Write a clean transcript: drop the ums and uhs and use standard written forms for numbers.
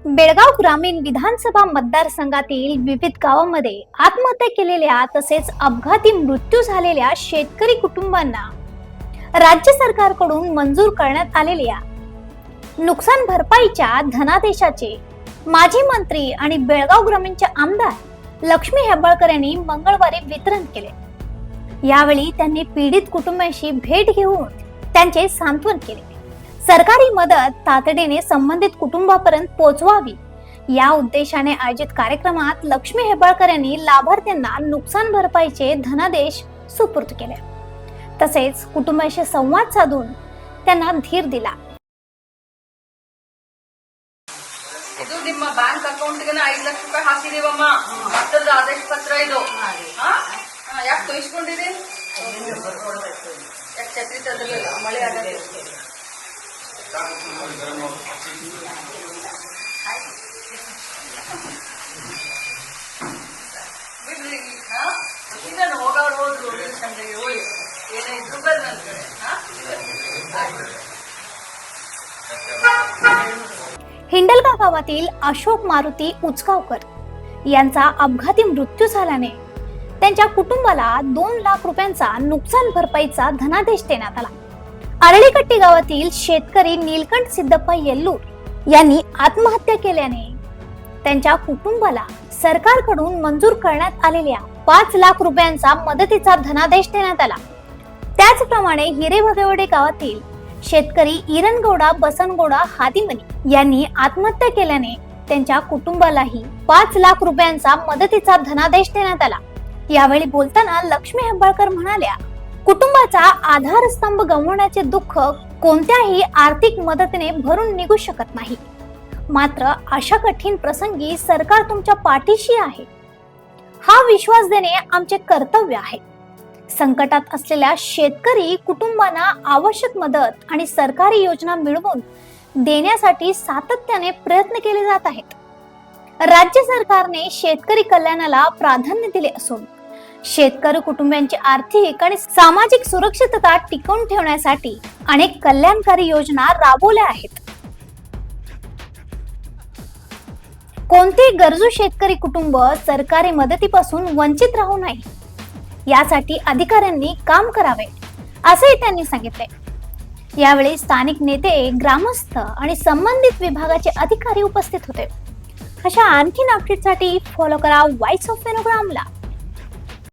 बेळगाव ग्रामीण विधानसभा मतदारसंघातील विविध गावांमध्ये आत्महत्या केलेल्या तसेच अपघाती मृत्यू झालेल्या शेतकरी कुटुंबांना राज्य सरकारकडून मंजूर करण्यात आलेल्या नुकसान भरपाईच्या धनादेशाचे माजी मंत्री आणि बेळगाव ग्रामीणचे आमदार लक्ष्मी हेब्बाळकर यांनी मंगळवारी वितरण केले। यावेळी त्यांनी पीडित कुटुंबांशी भेट घेऊन त्यांचे सांत्वन केले। सरकारी मदत तातडीने संबंधित कुटुंबापर्यंत पोहोचवावी या उद्देशाने आयोजित कार्यक्रमात लक्ष्मी हेब्बाळकर यांनी लाभार्थ्यांना नुकसान भरपाईचे धनादेश सुपूर्द केले। तसेच कुटुंबाशी संवाद साधून त्यांना धीर दिला। ಇದು ನಿಮ್ಮ ಬ್ಯಾಂಕ್ ಅಕೌಂಟ್ಗೆ 5 ಲಕ್ಷ ರೂಪಾಯಿ ಹಾಕಿದೀವಮ್ಮ ಮತ್ತದ ಆದೇಶ ಪತ್ರ ಇದು ಯಾಕೆ ತೋರಿಸ್ಕೊಂಡಿರಿ ಯಾಕೆ ಛತ್ರಿ ತಂದಿರಲಿಲ್ಲ ಮಳೆ ಆಗದೆ ಬಿಡ್ರಿ ಇದನ್ನು ಹೋಗೋರು ಸಂಘಗೆ ಹೋಗಿ ಏನೇ ಇದ್ರು ಬಂದ ನನ್ನ ಕಡೆ हिंडलगा गावातील अशोक मारुती उचगावकर यांचा अपघाती मृत्यू झाल्याने त्यांच्या कुटुंबाला 2 लाख रुपयांचा नुकसान भरपाईचा धनादेश देण्यात आला। अरळीकट्टी गावातील शेतकरी नीलकंठ सिद्धप्पा येल्लूर यांनी आत्महत्या केल्याने त्यांच्या कुटुंबाला सरकारकडून मंजूर करण्यात आलेल्या 5 लाख रुपयांचा मदतीचा धनादेश देण्यात आला। त्याचप्रमाणे हिरेभगवडे गावातील शेतकरी इरणगौडा बसनगौडा हादिमनी यांनी आत्महत्या केल्याने त्यांच्या कुटुंबालाही 5 लाख रुपयांचा मदतीचा धनादेश देण्यात आला। यावेळी बोलताना लक्ष्मी हेब्बाळकर म्हणाल्या, कुटुंबाचा आधारस्तंभ गमावण्याचे दुःख कोणत्याही आर्थिक मदतीने भरून निघू शकत नाही, मात्र अशा कठीण प्रसंगी सरकार तुमच्या पाठीशी आहे हा विश्वास देणे आमचे कर्तव्य आहे। संकटात असलेल्या शेतकरी कुटुंबांना आवश्यक मदत आणि सरकारी योजना मिळवून देण्यासाठी सातत्याने प्रयत्न केले जात आहेत। राज्य सरकारने शेतकरी कल्याणाला प्राधान्य दिले असून शेतकरी कुटुंबांची आर्थिक आणि सामाजिक सुरक्षितता टिकवून ठेवण्यासाठी अनेक कल्याणकारी योजना राबवल्या आहेत। कोणतेही गरजू शेतकरी कुटुंब सरकारी मदतीपासून वंचित राहू नये यासाठी अधिकाऱ्यांनी काम करावे असेही त्यांनी सांगितले। यावेळी स्थानिक नेते, ग्रामस्थ आणि संबंधित विभागाचे अधिकारी उपस्थित होते। अशा आणखीन अपडेटसाठी फॉलो करा व्हॉइस ऑफ वेणुग्रामला।